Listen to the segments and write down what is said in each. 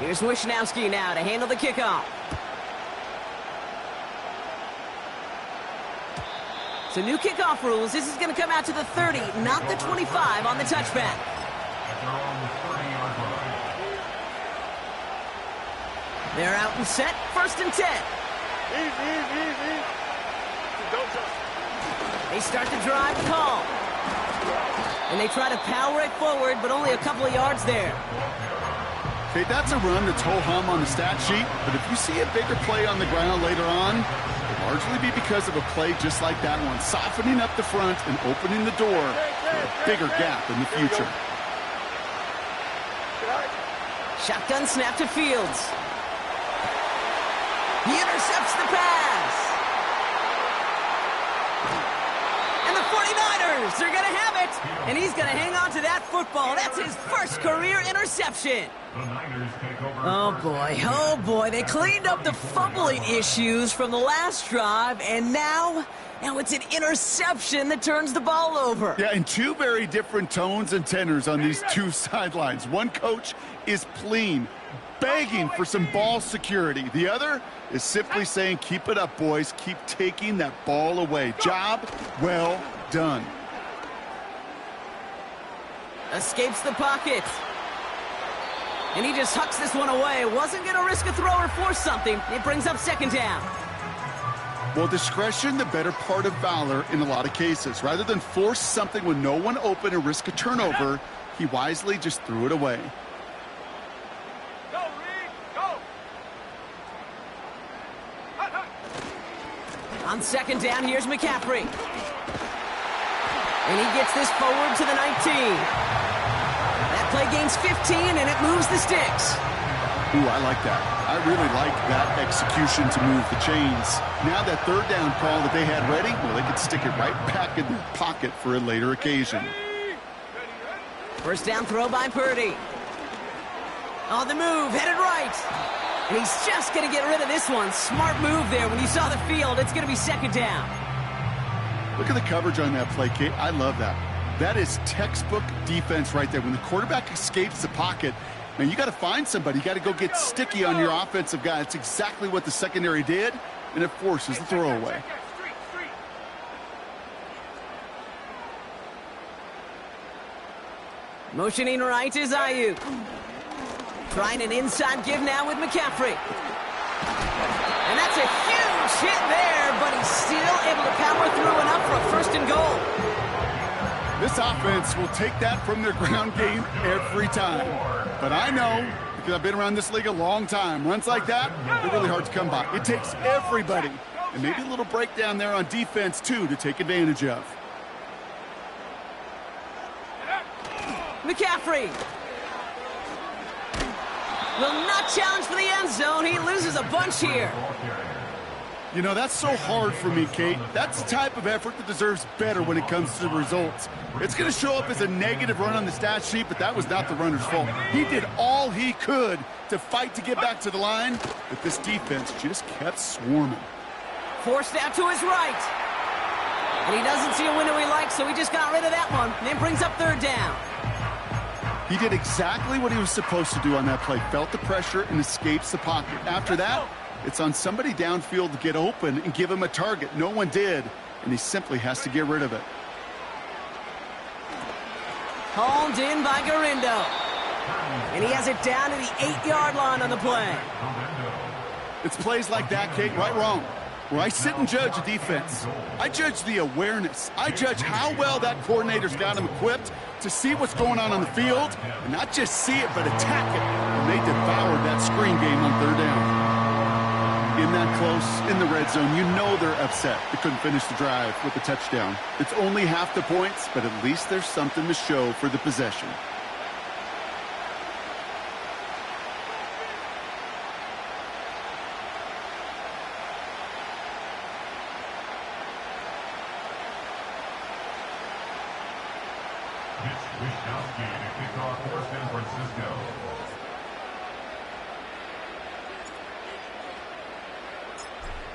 Here's Wishnowski now to handle the kickoff. So new kickoff rules. This is going to come out to the 30, not the 25 on the touchback. They're out and set. 1st and 10. Easy. They start to drive calm. And they try to power it forward, but only a couple of yards there. Okay, that's a run that's ho-hum on the stat sheet, but if you see a bigger play on the ground later on, it'll largely be because of a play just like that one, softening up the front and opening the door for a bigger gap in the future. Shotgun snap to Fields. He intercepts the pass. And the 49ers, they're going to have it. And he's going to hang on to that football. That's his first career interception. Oh boy, they cleaned up the fumbling issues from the last drive, and now it's an interception that turns the ball over. Yeah, and two very different tones and tenors on these two sidelines. One coach is pleading, begging for some ball security. The other is simply saying, keep it up, boys. Keep taking that ball away. Job well done. Escapes the pocket. And he just hucks this one away. Wasn't going to risk a throw or force something. It brings up 2nd down. Well, discretion, the better part of valor in a lot of cases. Rather than force something with no one open and risk a turnover, he wisely just threw it away. Go, Reed, go! On 2nd down, here's McCaffrey. And he gets this forward to the 19. That play gains 15, and it moves the sticks. Ooh, I like that. I really like that execution to move the chains. Now that 3rd down call that they had ready, well, they could stick it right back in their pocket for a later occasion. 1st down throw by Purdy. On the move, headed right. And he's just going to get rid of this one. Smart move there. When you saw the field, it's going to be 2nd down. Look at the coverage on that play, Kate. I love that. That is textbook defense right there. When the quarterback escapes the pocket, man, you got to find somebody. You got to go get sticky on your offensive guy. It's exactly what the secondary did, and it forces the throwaway. Motioning right is Ayuk. Trying an inside give now with McCaffrey. And that's a huge hit there, but he's still able to power through enough for a 1st and goal. This offense will take that from their ground game every time. But I know, because I've been around this league a long time, runs like that, they're really hard to come by. It takes everybody, and maybe a little breakdown there on defense, too, to take advantage of. McCaffrey will not challenge for the end zone. He loses a bunch here. You know, that's so hard for me, Kate. That's the type of effort that deserves better when it comes to the results. It's going to show up as a negative run on the stat sheet, but that was not the runner's fault. He did all he could to fight to get back to the line, but this defense just kept swarming. Forced out to his right. And he doesn't see a window he likes, so he just got rid of that one. And then brings up 3rd down. He did exactly what he was supposed to do on that play. Felt the pressure and escapes the pocket. After that, it's on somebody downfield to get open and give him a target. No one did, and he simply has to get rid of it. Hauled in by Garindo. And he has it down to the 8-yard line on the play. It's plays like that, Kate, right wrong, where I sit and judge a defense. I judge the awareness. I judge how well that coordinator's got him equipped to see what's going on the field, and not just see it, but attack it. And they devoured that screen game on 3rd down. In that close, in the red zone, you know they're upset. They couldn't finish the drive with a touchdown. It's only half the points, but at least there's something to show for the possession. Wishnowski to kick off for San Francisco.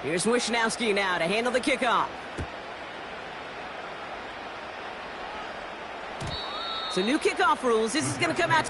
Here's Wishnowski now to handle the kickoff. So new kickoff rules. This is going to come out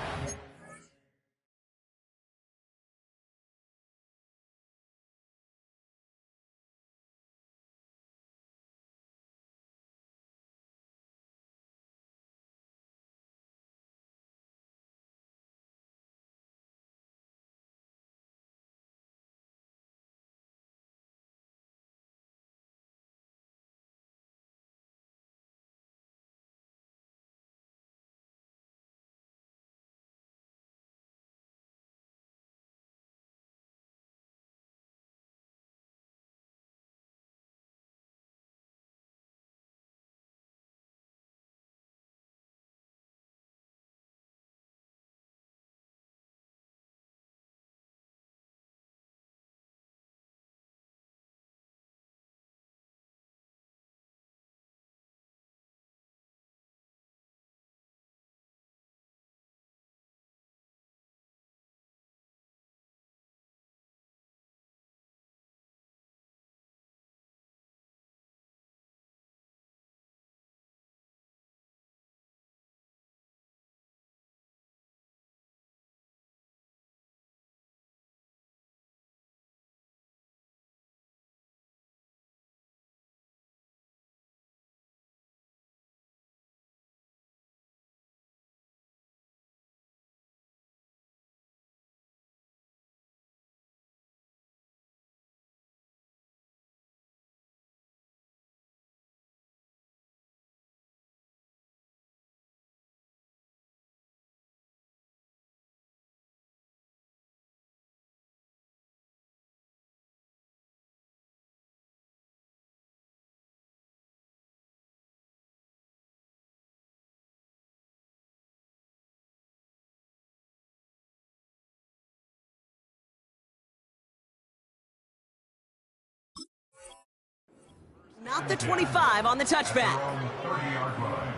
Not the 25 on the touchback. From 30-yard line.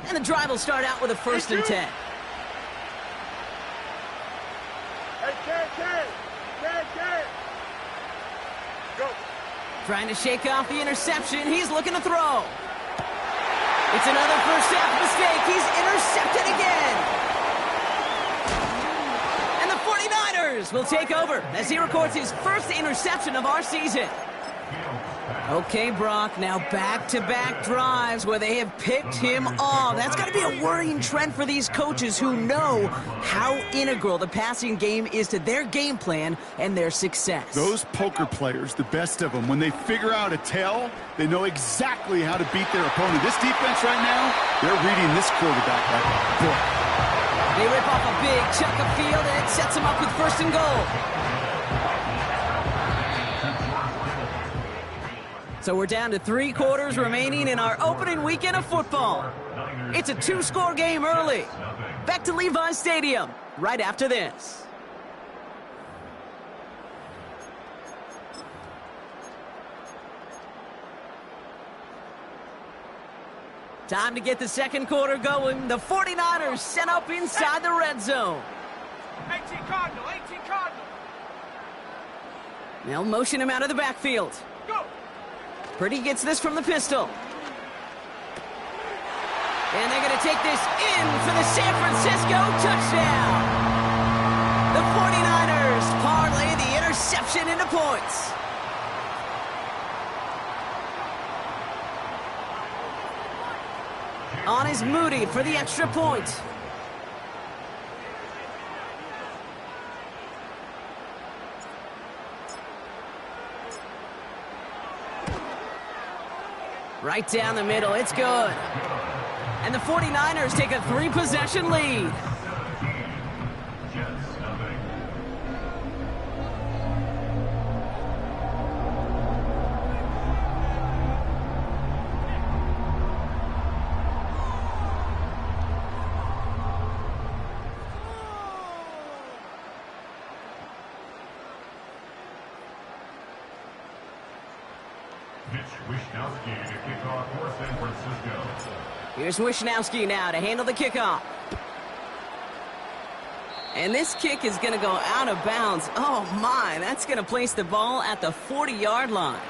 And the drive will start out with a 1st and 10. Hey, Ken. Go. Trying to shake off the interception. He's looking to throw. It's another first half mistake. He's intercepted again. And the 49ers will take over as he records his first interception of our season. Okay, Brock, now back-to-back drives where they have picked him off. That's got to be a worrying trend for these coaches who know how integral the passing game is to their game plan and their success. Those poker players, the best of them, when they figure out a tell, they know exactly how to beat their opponent. This defense right now, they're reading this quarterback like a book. They rip off a big chunk of field, and it sets them up with 1st and goal. So we're down to 3 quarters remaining in our opening weekend of football. It's a 2-score game early. Back to Levi's Stadium right after this. Time to get the second quarter going. The 49ers set up inside the red zone. 18 Cardinal. They'll motion him out of the backfield. Go. Purdy gets this from the pistol. And they're going to take this in for the San Francisco touchdown. The 49ers parlay the interception into points. On is Moody for the extra point. Right down the middle, it's good. And the 49ers take a 3-possession lead. Here's Wishnowski now to handle the kickoff. And this kick is going to go out of bounds. Oh, my. That's going to place the ball at the 40-yard line.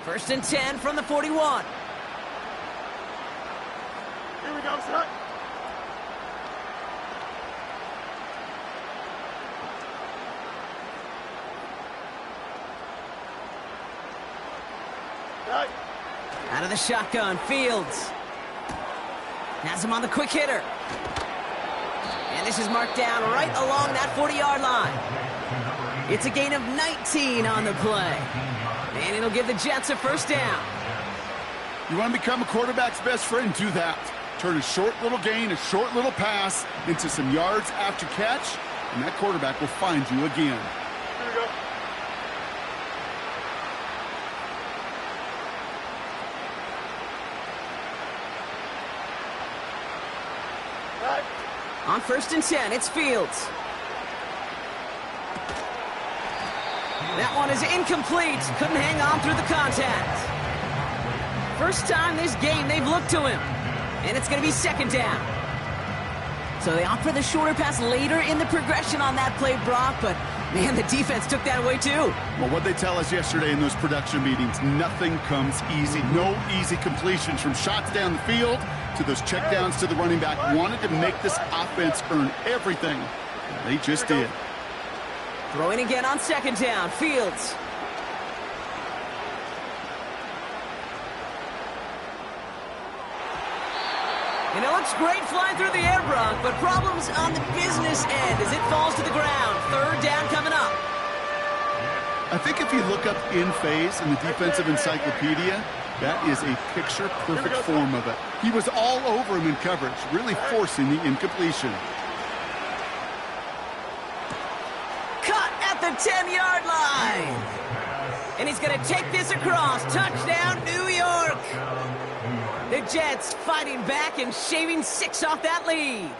First and 10 from the 41. Here we go, son. Right. Out of the shotgun, Fields. Has him on the quick hitter. And this is marked down right along that 40-yard line. It's a gain of 19 on the play. And it'll give the Jets a first down. You want to become a quarterback's best friend? Do that. Turn a short little gain, a short little pass into some yards after catch, and that quarterback will find you again. Here we go. Right. On first and 10, it's Fields. That one is incomplete. Couldn't hang on through the contact. First time this game they've looked to him. And it's going to be second down. So they opt for the shorter pass later in the progression on that play, Brock. But, man, the defense took that away too. Well, what they tell us yesterday in those production meetings, nothing comes easy. No easy completions from shots down the field to those checkdowns to the running back. Wanted to make this offense earn everything. They just did. Throwing again on second down, Fields. And it looks great flying through the air, Brock, but problems on the business end as it falls to the ground. Third down coming up. I think if you look up in phase in the defensive encyclopedia, that is a picture-perfect form of it. He was all over him in coverage, really forcing the incompletion. Cut at the 10-yard line. And he's going to take this across. Touchdown, New York. The Jets fighting back and shaving 6 off that lead.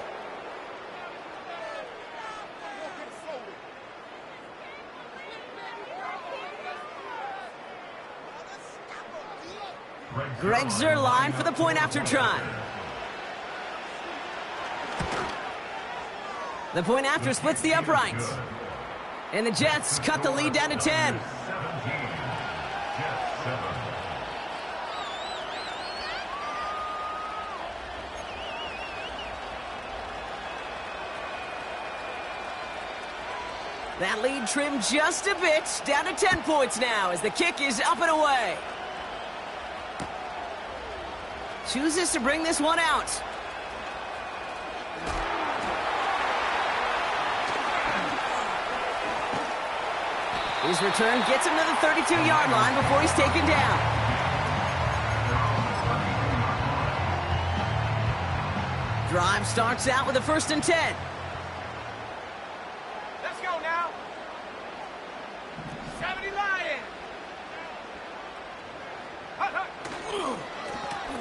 Greg Zuerlein for the point after try. The point after splits the uprights. And the Jets cut the lead down to 10. That lead trimmed just a bit, down to 10 points now as the kick is up and away. Chooses to bring this one out. His return gets him to the 32-yard line before he's taken down. Drive starts out with a 1st and 10. Let's go now. 70 Lions.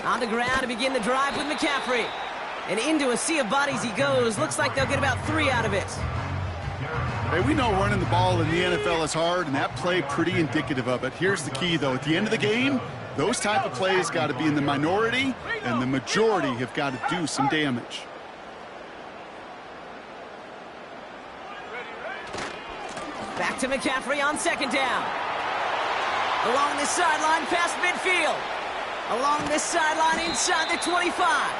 On the ground to begin the drive with McCaffrey. And into a sea of bodies he goes. Looks like they'll get about 3 out of it. Hey, we know running the ball in the NFL is hard, and that play pretty indicative of it. Here's the key, though. At the end of the game, those type of plays got to be in the minority, and the majority have got to do some damage. Back to McCaffrey on 2nd down. Along this sideline past midfield. Along this sideline inside the 25.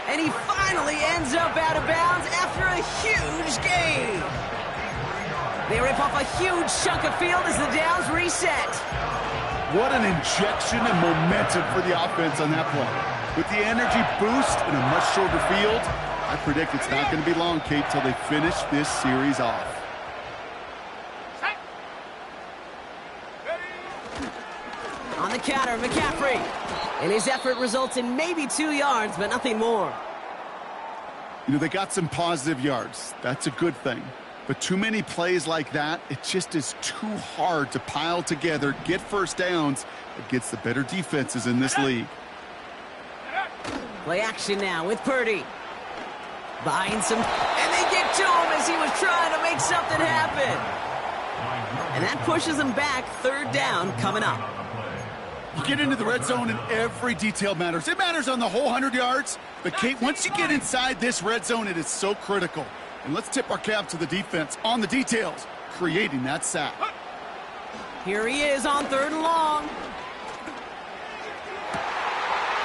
And he finally ends up out of bounds after a huge gain. They rip off a huge chunk of field as the downs reset. What an injection and momentum for the offense on that play. With the energy boost in a much shorter field, I predict it's not going to be long, Kate, till they finish this series off. On the counter, McCaffrey. And his effort results in maybe 2 yards, but nothing more. You know, they got some positive yards. That's a good thing. But too many plays like that, it just is too hard to pile together, get first downs against the better defenses in this league. Play action now with Purdy. Buying some, and they get to him as he was trying to make something happen. And that pushes him back. 3rd down coming up. You get into the red zone and every detail matters. It matters on the whole 100 yards. But, Kate, once you get inside this red zone, it is so critical. And let's tip our cap to the defense on the details, creating that sack. Here he is on 3rd and long.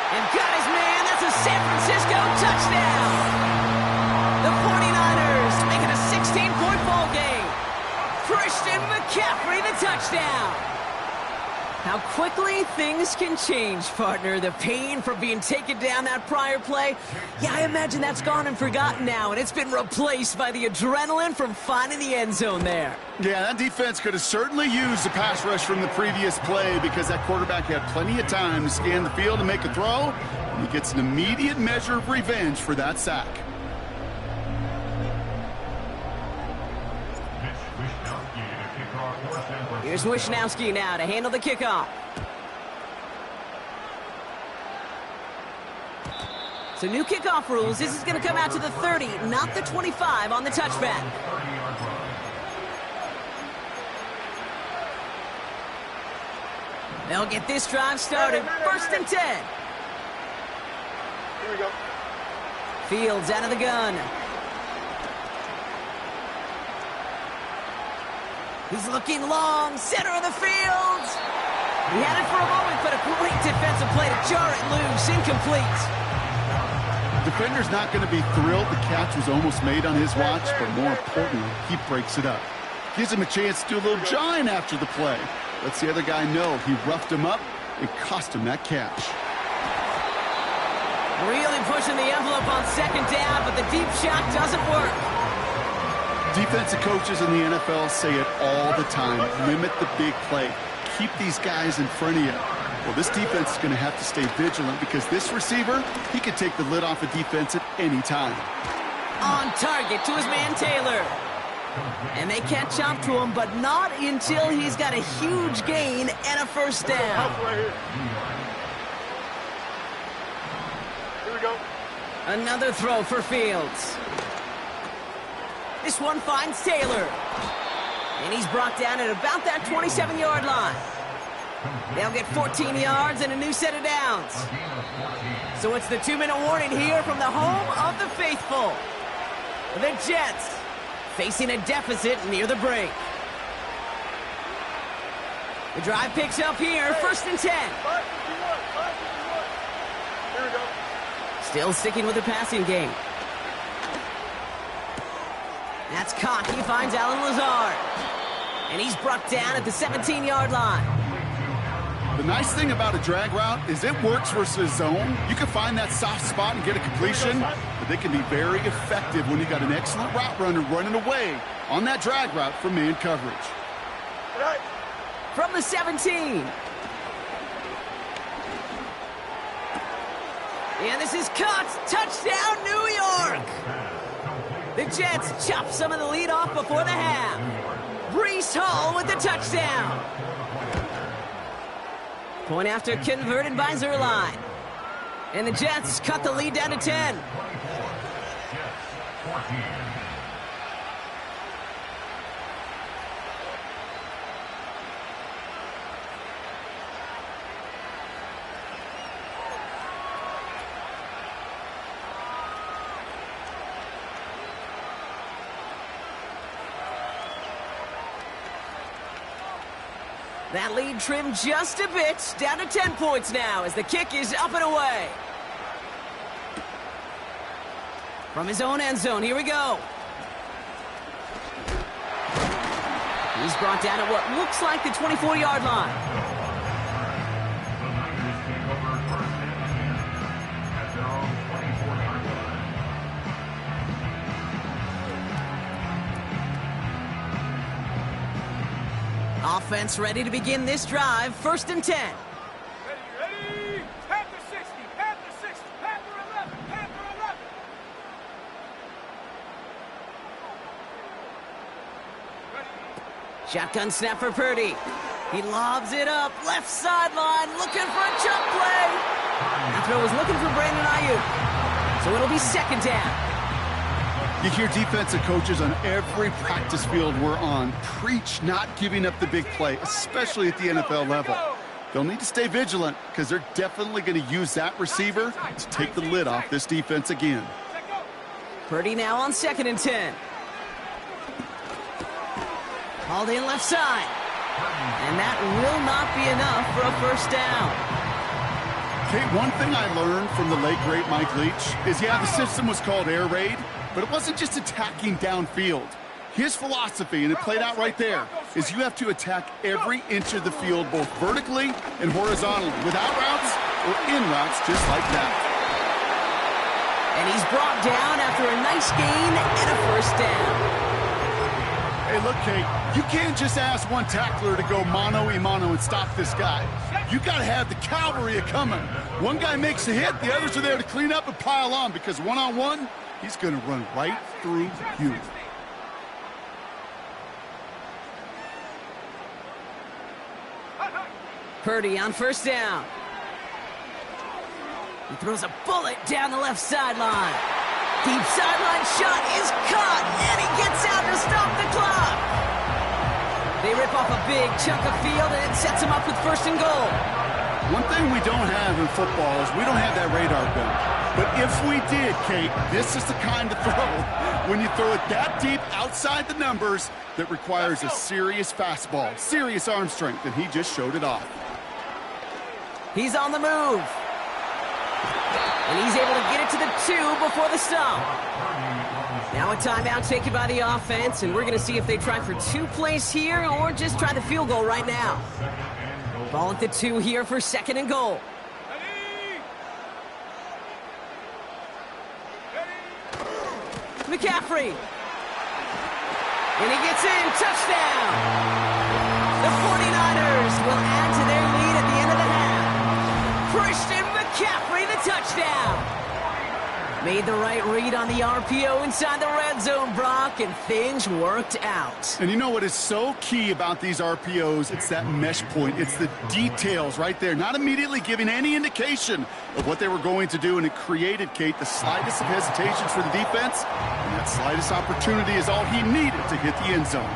And got his man. That's a San Francisco touchdown. The 49ers make it a 16-point ball game. Christian McCaffrey, the touchdown. How quickly things can change, partner. The pain from being taken down that prior play, yeah, I imagine that's gone and forgotten now, and it's been replaced by the adrenaline from finding the end zone there. Yeah, that defense could have certainly used the pass rush from the previous play because that quarterback had plenty of time to scan the field and make a throw, and he gets an immediate measure of revenge for that sack. Here's Wishnowski now to handle the kickoff. So new kickoff rules. This is going to come out to the 30, not the 25 on the touchback. They'll get this drive started. 1st and 10. Here we go. Fields out of the gun. He's looking long, center of the field. He had it for a moment, but a great defensive play to jar it loose, incomplete. Defender's not going to be thrilled the catch was almost made on his watch, but more importantly, he breaks it up. Gives him a chance to do a little jawing after the play. Lets the other guy know he roughed him up and cost him that catch. Really pushing the envelope on second down, but the deep shot doesn't work. Defensive coaches in the NFL say it all the time. Limit the big play. Keep these guys in front of you. Well, this defense is going to have to stay vigilant because this receiver, he could take the lid off a defense at any time. On target to his man Taylor. And they catch up to him, but not until he's got a huge gain and a first down. Right here. Here we go. Another throw for Fields. This one finds Taylor. And he's brought down at about that 27-yard line. They'll get 14 yards and a new set of downs. So it's the 2-minute warning here from the home of the faithful. The Jets facing a deficit near the break. The drive picks up here, 1st and 10. 551. Here we go. Still sticking with the passing game. That's caught. He finds Alan Lazard. And he's brought down at the 17-yard line. The nice thing about a drag route is it works versus zone. You can find that soft spot and get a completion, but they can be very effective when you got an excellent route runner running away on that drag route from man coverage. Right. From the 17. And this is caught. Touchdown, New York. The Jets chop some of the lead off before the half. Breece Hall with the touchdown. Point after converted by Zerline. And the Jets cut the lead down to 10. That lead trimmed just a bit, down to 10 points now as the kick is up and away. From his own end zone, here we go. He's brought down at what looks like the 24-yard line. Offense ready to begin this drive. 1st and 10. Ready. Panther 60. Panther 60. Panther 11. Panther 11. Ready. Shotgun snap for Purdy. He lobs it up. Left sideline. Looking for a jump play. That throw was looking for Brandon Ayuk. So it'll be 2nd down. You hear defensive coaches on every practice field we're on preach not giving up the big play, especially at the NFL level. They'll need to stay vigilant because they're definitely going to use that receiver to take the lid off this defense again. Purdy now on 2nd and 10. Hauled in left side. And that will not be enough for a first down. Okay, one thing I learned from the late, great Mike Leach is, the system was called air raid, but it wasn't just attacking downfield. His philosophy, and it played out right there, is you have to attack every inch of the field, both vertically and horizontally, without routes or in routes, just like that. And he's brought down after a nice gain and a first down. Hey, look, Kate, you can't just ask one tackler to go mano-a-mano and stop this guy. You got to have the cavalry coming. One guy makes a hit, the others are there to clean up and pile on, because one-on-one, he's going to run right through you. Purdy on first down. He throws a bullet down the left sideline. Deep sideline shot is caught, and he gets out to stop the clock. They rip off a big chunk of field, and it sets him up with 1st and goal. One thing we don't have in football is we don't have that radar gun. But if we did, Kate, this is the kind of throw, when you throw it that deep outside the numbers, that requires a serious fastball, serious arm strength, and he just showed it off. He's on the move. And he's able to get it to the 2 before the stop. Now a timeout taken by the offense, and we're going to see if they try for 2 plays here or just try the field goal right now. Ball at the 2 here for 2nd and goal. McCaffrey. And he gets in. Touchdown. The 49ers will add to their lead at the end of the half. Christian McCaffrey, the touchdown. Made the right read on the RPO inside the red zone, Brock, and things worked out. And you know what is so key about these RPOs? It's that mesh point. It's the details right there, not immediately giving any indication of what they were going to do, and it created, Kate, the slightest of hesitations for the defense, and that slightest opportunity is all he needed to hit the end zone.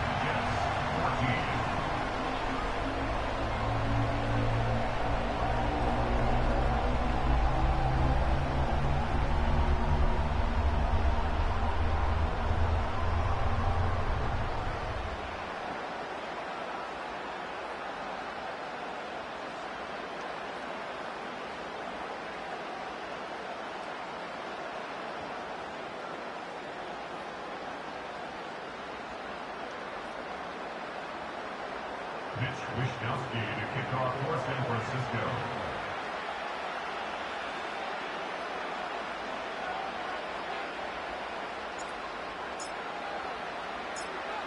Wishnowski to kick off for San Francisco.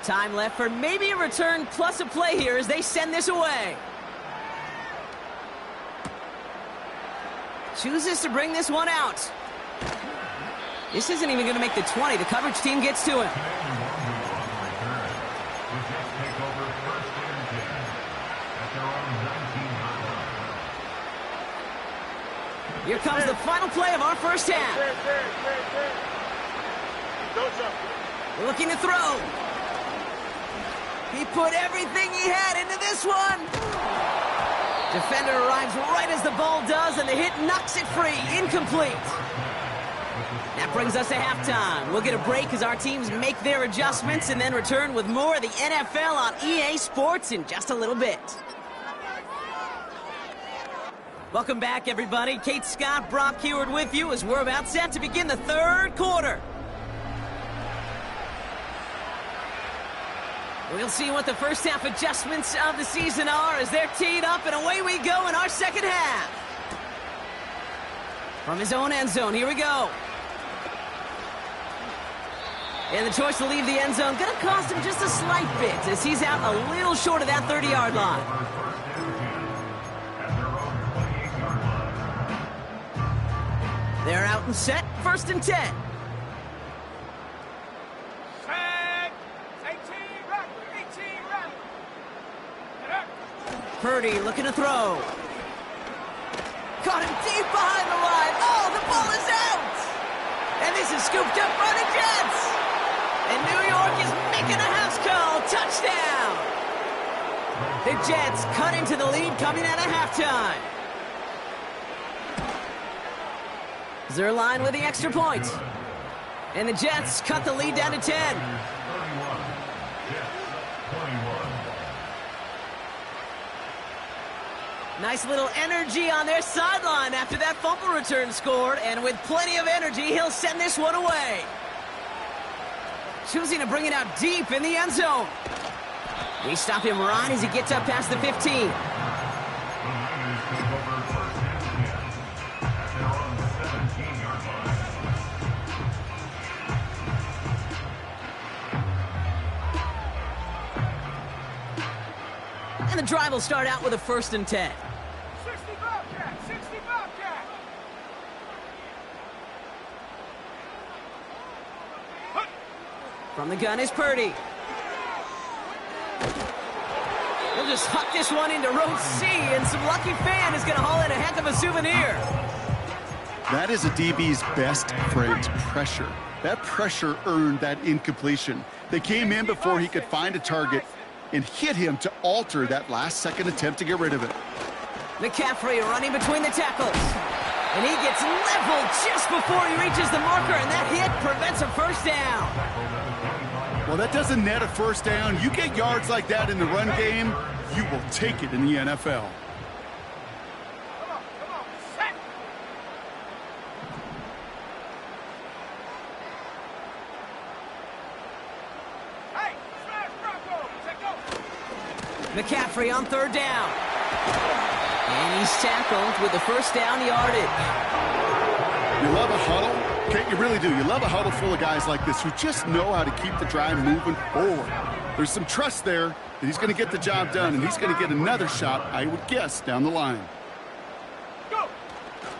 Time left for maybe a return plus a play here as they send this away. Chooses to bring this one out. This isn't even going to make the 20. The coverage team gets to him. Here comes the final play of our first half. Looking to throw. He put everything he had into this one. Defender arrives right as the ball does, and the hit knocks it free. Incomplete. That brings us to halftime. We'll get a break as our teams make their adjustments and then return with more of the NFL on EA Sports in just a little bit. Welcome back, everybody. Kate Scott, Brock Heward with you as we're about set to begin the third quarter. We'll see what the first half adjustments of the season are as they're teed up, and away we go in our second half. From his own end zone, here we go. And the choice to leave the end zone going to cost him just a slight bit as he's out a little short of that 30-yard line. They're out and set, 1st and 10. Purdy looking to throw. Caught him deep behind the line. Oh, the ball is out! And this is scooped up by the Jets. And New York is making a house call. Touchdown! The Jets cut into the lead coming out of halftime. Zerline with the extra point. And the Jets cut the lead down to 10. Nice little energy on their sideline after that fumble return scored, and with plenty of energy, he'll send this one away. Choosing to bring it out deep in the end zone. We stop him right as he gets up past the 15. And the drive will start out with a 1st and 10. 60 Bobcat! 60 Bobcat! From the gun is Purdy. He'll just huck this one into row C, and some lucky fan is going to haul in a heck of a souvenir. That is a DB's best friend, pressure. That pressure earned that incompletion. They came in before he could find a target and hit him to alter that last-second attempt to get rid of it. McCaffrey running between the tackles. And he gets leveled just before he reaches the marker, and that hit prevents a first down. Well, that doesn't net a first down. You get yards like that in the run game, you will take it in the NFL. Come on, set! Hey, smash Bronco! Set go! McCaffrey on 3rd down. And he's tackled with the first down yardage. You love a huddle Kate, you really do. You love a huddle full of guys like this who just know how to keep the drive moving forward. There's some trust there that he's going to get the job done, and he's going to get another shot, I would guess, down the line.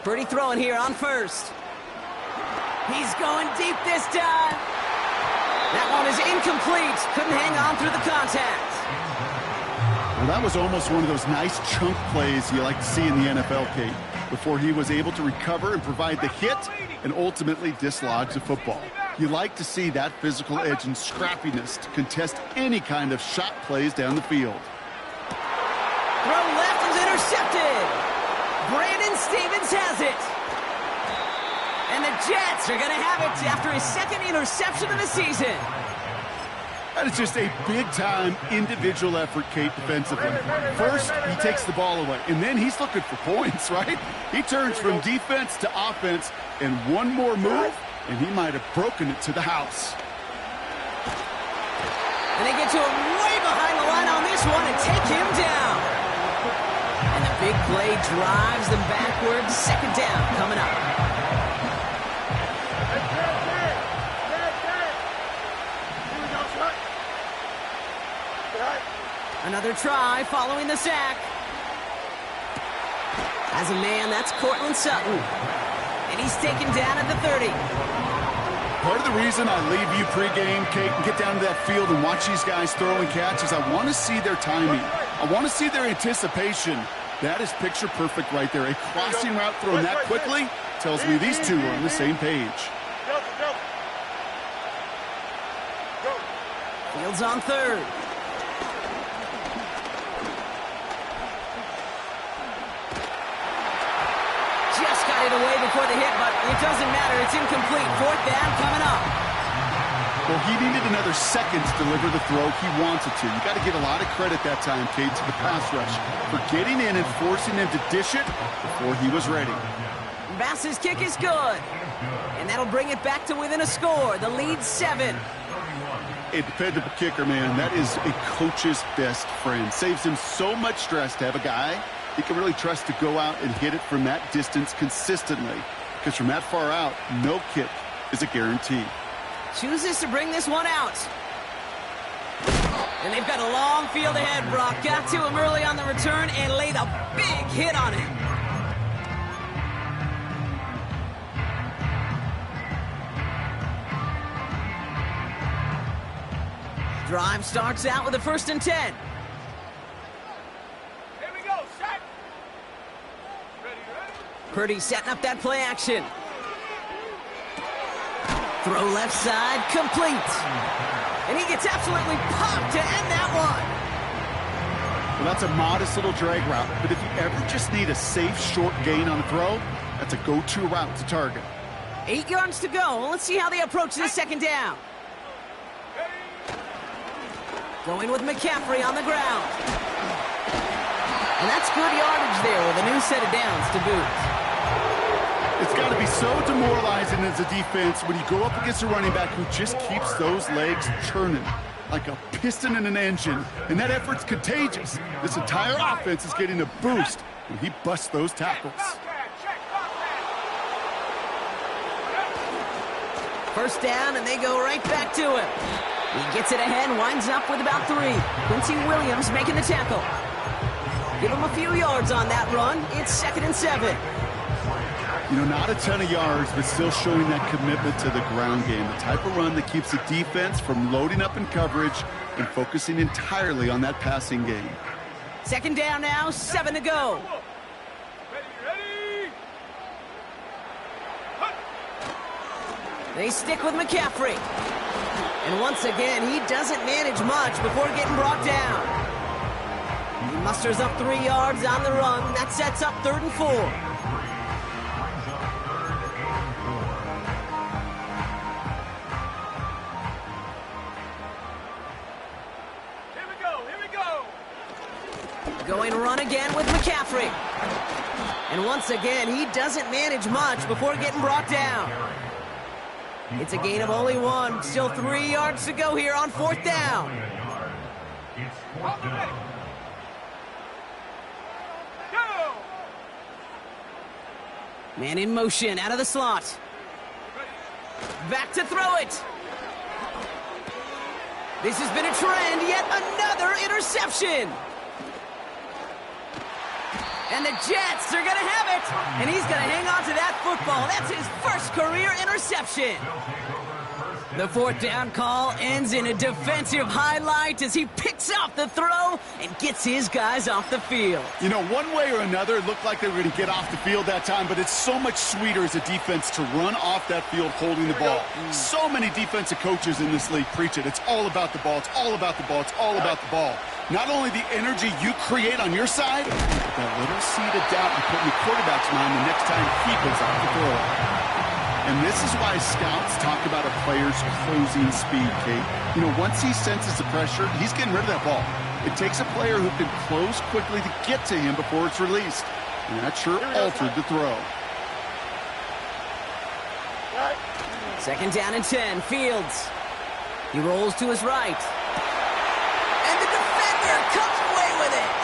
Purdy throwing here on first. He's going deep this time. That one is incomplete. Couldn't hang on through the contact. Well, that was almost one of those nice chunk plays you like to see in the NFL, Kate, before he was able to recover and provide the hit and ultimately dislodge the football. You like to see that physical edge and scrappiness to contest any kind of shot plays down the field. Throw left is intercepted. Brandon Stevens has it. And the Jets are going to have it after his second interception of the season. That is just a big-time individual effort, Kate, defensively. First, he takes the ball away, and then he's looking for points, right? He turns from defense to offense, and one more move, and he might have broken it to the house. And they get to him way behind the line on this one and take him down. And the big play drives them backwards. Second down coming up. Another try following the sack. As a man, that's Cortland Sutton. And he's taken down at the 30. Part of the reason I leave you pregame, Kate, and get down to that field and watch these guys throw and catch is I want to see their timing. I want to see their anticipation. That is picture perfect right there. A crossing route thrown that quickly tells me these two are on the same page. Fields on third. Just got it away before the hit, but it doesn't matter. It's incomplete. Fourth down coming up. Well, he needed another second to deliver the throw he wanted to. You got to give a lot of credit that time, Kate, to the pass rush for getting in and forcing him to dish it before he was ready. Bass's kick is good. And that'll bring it back to within a score. The lead 7. A dependable kicker, man. That is a coach's best friend. Saves him so much stress to have a guy he can really trust to go out and hit it from that distance consistently. Because from that far out, no kick is a guarantee. Chooses to bring this one out. And they've got a long field ahead, Brock. Got to him early on the return and laid a big hit on him. Drive starts out with a 1st and 10. Here we go, set. Ready. Purdy setting up that play action. Throw left side, complete. And he gets absolutely popped to end that one. Well, that's a modest little drag route, but if you ever just need a safe, short gain on a throw, that's a go-to route to target. 8 yards to go. Let's see how they approach this second down. Going with McCaffrey on the ground. And that's good yardage there with a new set of downs to boot. It's got to be so demoralizing as a defense when you go up against a running back who just keeps those legs churning like a piston in an engine, and that effort's contagious. This entire offense is getting a boost when he busts those tackles. First down, and they go right back to him. He gets it ahead, winds up with about 3. Quincy Williams making the tackle. Give him a few yards on that run. It's 2nd and 7. You know, not a ton of yards, but still showing that commitment to the ground game. The type of run that keeps the defense from loading up in coverage and focusing entirely on that passing game. Second down now, 7 to go. Ready. They stick with McCaffrey. And once again, he doesn't manage much before getting brought down. He musters up 3 yards on the run. That sets up 3rd and 4. Here we go. Going run again with McCaffrey. And once again, he doesn't manage much before getting brought down. It's a gain of only 1. Still 3 yards to go here on 4th down. Go. Man in motion out of the slot. Back to throw it. This has been a trend, yet another interception. And the Jets are going to have it. And he's going to hang on to that football. That's his first career interception. The fourth down call ends in a defensive highlight as he picks off the throw and gets his guys off the field. You know, one way or another, it looked like they were going to get off the field that time, but it's so much sweeter as a defense to run off that field holding the ball. So many defensive coaches in this league preach it. It's all about the ball. It's all about the ball. It's all about the ball. Not only the energy you create on your side, but that little seed of doubt you put in the quarterback's mind the next time he goes off the throw. And this is why scouts talk about a player's closing speed, Kate. You know, once he senses the pressure, he's getting rid of that ball. It takes a player who can close quickly to get to him before it's released. And that sure altered the throw. Second down and 10, Fields. He rolls to his right. And the defender comes away with it.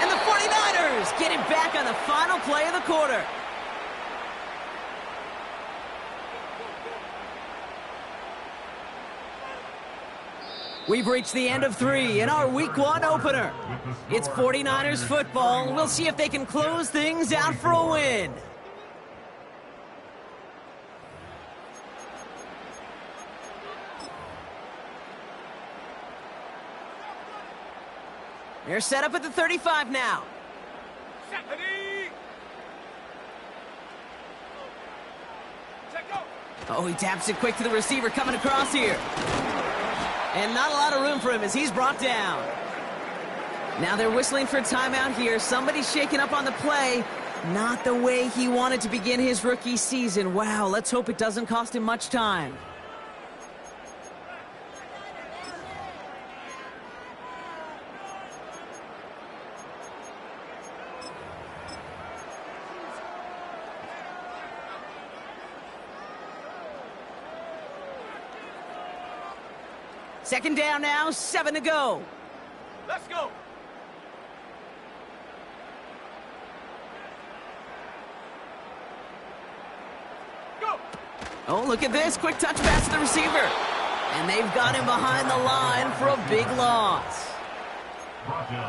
And the 49ers get it back on the final play of the quarter. We've reached the end of 3 in our Week 1 opener. It's 49ers football. We'll see if they can close things out for a win. They're set up at the 35 now. Oh, he taps it quick to the receiver coming across here. And not a lot of room for him as he's brought down. Now they're whistling for a timeout here. Somebody's shaking up on the play. Not the way he wanted to begin his rookie season. Wow, let's hope it doesn't cost him much time. Second down now, 7 to go. Let's go. Go. Oh, look at this. Quick touch pass to the receiver. And they've got him behind the line for a big loss.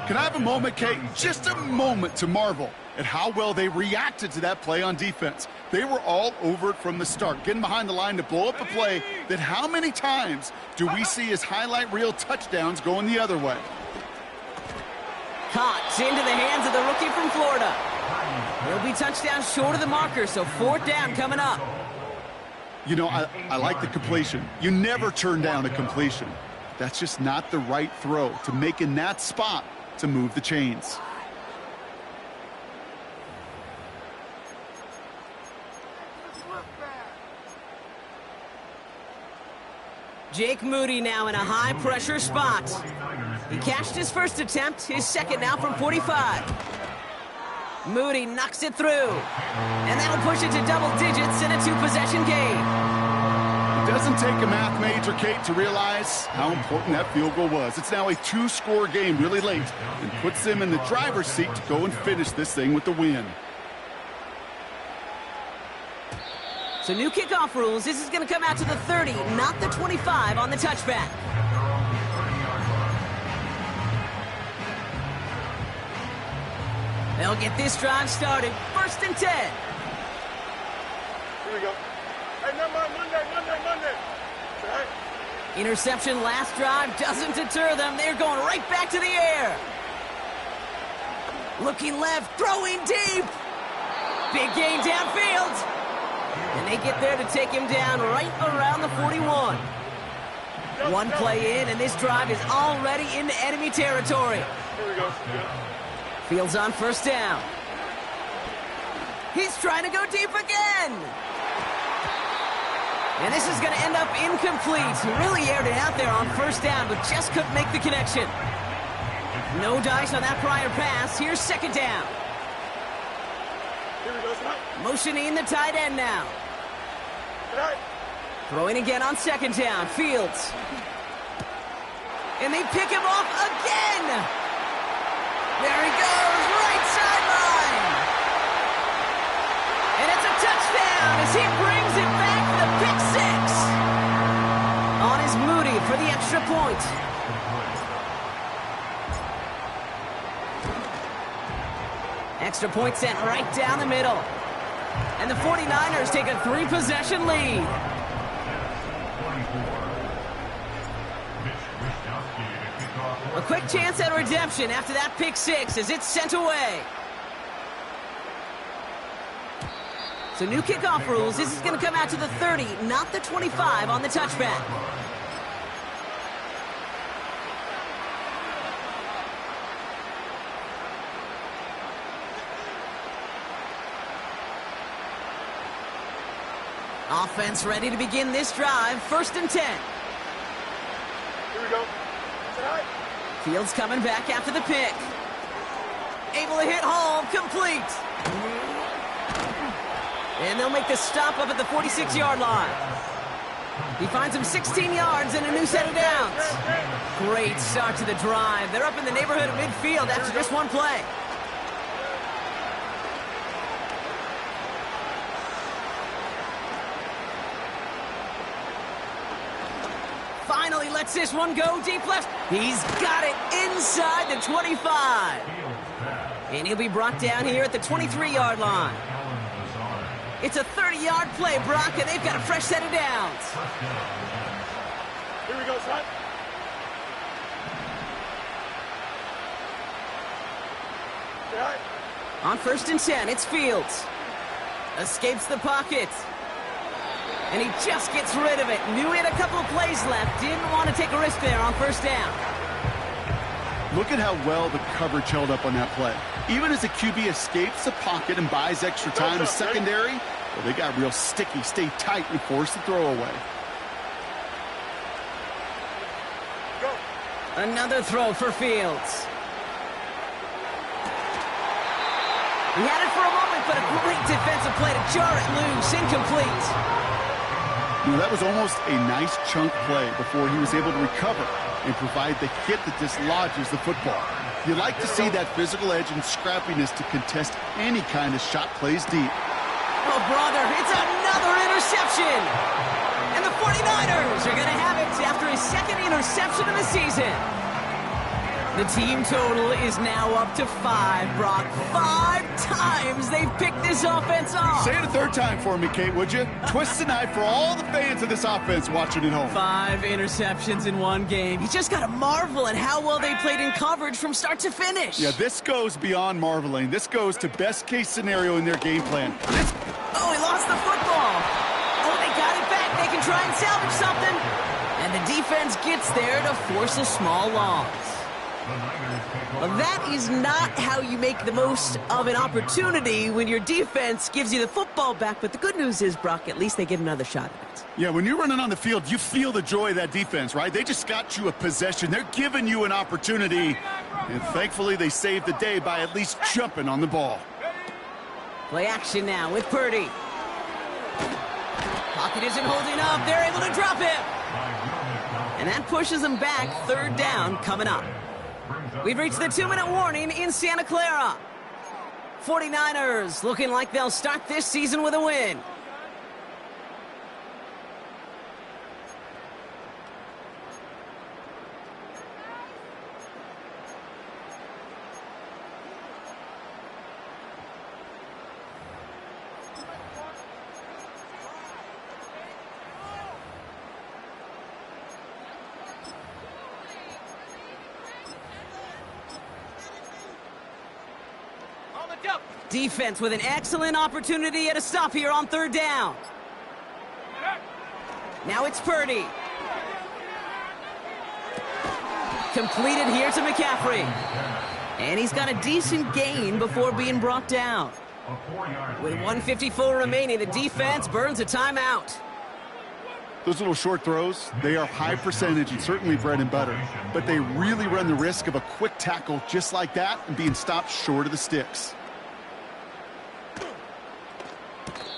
Can I have a moment, Kate? Just a moment to marvel at how well they reacted to that play on defense. They were all over it from the start, getting behind the line to blow up a play that how many times do we see as highlight reel touchdowns going the other way? Caught into the hands of the rookie from Florida. He'll be touchdown short of the marker, so fourth down coming up. You know, I like the completion. You never turn down a completion. That's just not the right throw to make in that spot to move the chains. Jake Moody now in a high-pressure spot. He cashed his first attempt, his second now from 45. Moody knocks it through. And that'll push it to double digits in a 2-possession game. It doesn't take a math major, Kate, to realize how important that field goal was. It's now a 2-score game really late and puts them in the driver's seat to go and finish this thing with the win. So new kickoff rules. This is going to come out to the 30, not the 25 on the touchback. They'll get this drive started. First and 10. Here we go. Hey, Monday. Right. Interception last drive doesn't deter them. They're going right back to the air. Looking left, throwing deep. Big gain downfield. And they get there to take him down right around the 41. One play in, and this drive is already into enemy territory. Here we go. Fields on first down. He's trying to go deep again. And this is going to end up incomplete. He really aired it out there on first down, but just couldn't make the connection. No dice on that prior pass. Here's second down. Here we go, son. Motioning the tight end now. Right. Throwing again on second down. Fields. And they pick him off again. There he goes. point. Extra point sent right down the middle. And the 49ers take a 3-possession lead. A quick chance at redemption after that pick six as it's sent away. So new kickoff rules. This is going to come out to the 30, not the 25 on the touchback. Offense ready to begin this drive. 1st and 10. Here we go. Tonight. Fields coming back after the pick. Able to hit home. Complete. And they'll make the stop up at the 46-yard line. He finds him 16 yards and a new set of downs. Great start to the drive. They're up in the neighborhood of midfield after just one play. Finally lets this one go deep left. He's got it inside the 25. And he'll be brought down here at the 23-yard line. It's a 30-yard play, Brock, and they've got a fresh set of downs. Here we go, son. On 1st and 10, it's Fields. Escapes the pocket. And he just gets rid of it. Knew he had a couple of plays left. Didn't want to take a risk there on 1st down. Look at how well the coverage held up on that play. Even as the QB escapes the pocket and buys extra time, the secondary, well, they got real sticky, stay tight, and force the throw away. Another throw for Fields. He had it for a moment, but a great defensive play to jar it loose. Incomplete. You know, that was almost a nice chunk play before he was able to recover and provide the hit that dislodges the football. You like to see that physical edge and scrappiness to contest any kind of shot plays deep. Oh, brother, it's another interception. And the 49ers are going to have it after his 2nd interception of the season. The team total is now up to 5, Brock. 5 times they've picked this offense off. Say it a 3rd time for me, Kate, would you? Twist the knife for all the fans of this offense watching at home. 5 interceptions in one game. You just got to marvel at how well they played in coverage from start to finish. Yeah, this goes beyond marveling. This goes to best case scenario in their game plan. Oh, he lost the football. Oh, they got it back. They can try and salvage something. And the defense gets there to force a small loss. Well, that is not how you make the most of an opportunity when your defense gives you the football back. But the good news is, Brock, at least they get another shot at it. Yeah, when you're running on the field, you feel the joy of that defense, right? They just got you a possession. They're giving you an opportunity. And thankfully, they saved the day by at least jumping on the ball. Play action now with Purdy. Pocket isn't holding up. They're able to drop him. And that pushes them back. 3rd down coming up. We've reached the 2-minute warning in Santa Clara. 49ers looking like they'll start this season with a win. Defense with an excellent opportunity at a stop here on 3rd down. Now it's Purdy. Completed here to McCaffrey. And he's got a decent gain before being brought down. With 1:54 remaining, the defense burns a timeout. Those little short throws, they are high percentage and certainly bread and butter. But they really run the risk of a quick tackle just like that and being stopped short of the sticks.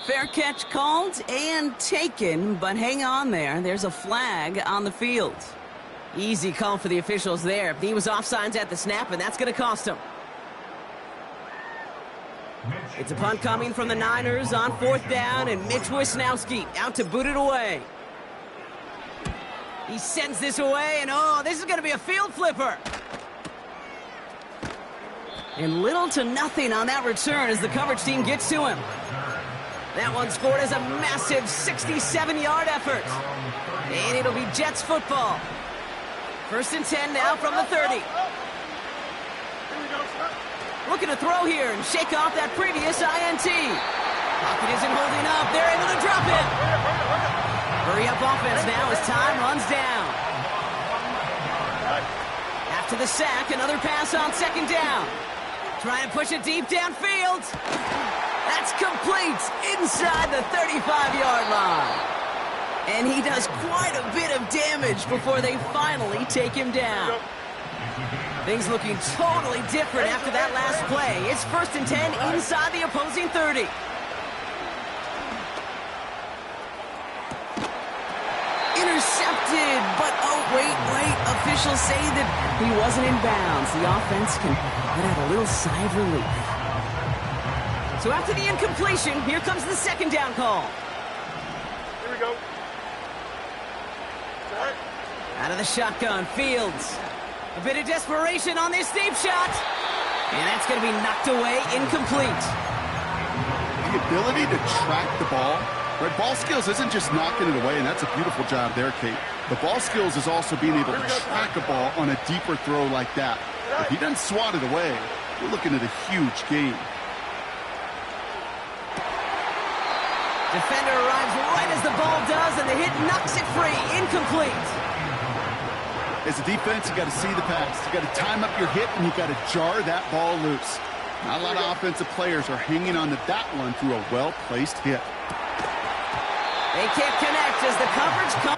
Fair catch called and taken, but hang on there. There's a flag on the field. Easy call for the officials there. He was offsides at the snap, and that's going to cost him. It's a punt coming from the Niners on 4th down, and Mitch Wisnowski out to boot it away. He sends this away, and oh, this is going to be a field flipper. And little to nothing on that return as the coverage team gets to him. That one scored as a massive 67-yard effort. And it'll be Jets football. 1st and 10 now from the 30. Looking to throw here and shake off that previous INT. Pocket isn't holding up. They're able to drop it. Hurry up offense now as time runs down. After the sack, another pass on 2nd down. Trying to push it deep downfield. That's complete inside the 35-yard line. And he does quite a bit of damage before they finally take him down. Things looking totally different after that last play. It's 1st and 10 inside the opposing 30. Intercepted, but oh, wait. Officials say that he wasn't in bounds. The offense can let out a little sigh of relief. So after the incompletion, here comes the 2nd down call. Here we go. Out of the shotgun, Fields. A bit of desperation on this deep shot. And that's going to be knocked away, incomplete. The ability to track the ball, right? Ball skills isn't just knocking it away, and that's a beautiful job there, Kate. The ball skills is also being able to track a ball on a deeper throw like that. If he doesn't swat it away, we're looking at a huge gain. Defender arrives right as the ball does, and the hit knocks it free, incomplete. As a defense, you got to see the pass. You got to time up your hit, and you got to jar that ball loose. Not a lot of offensive players are hanging on to that one through a well-placed hit. They can't connect as the coverage comes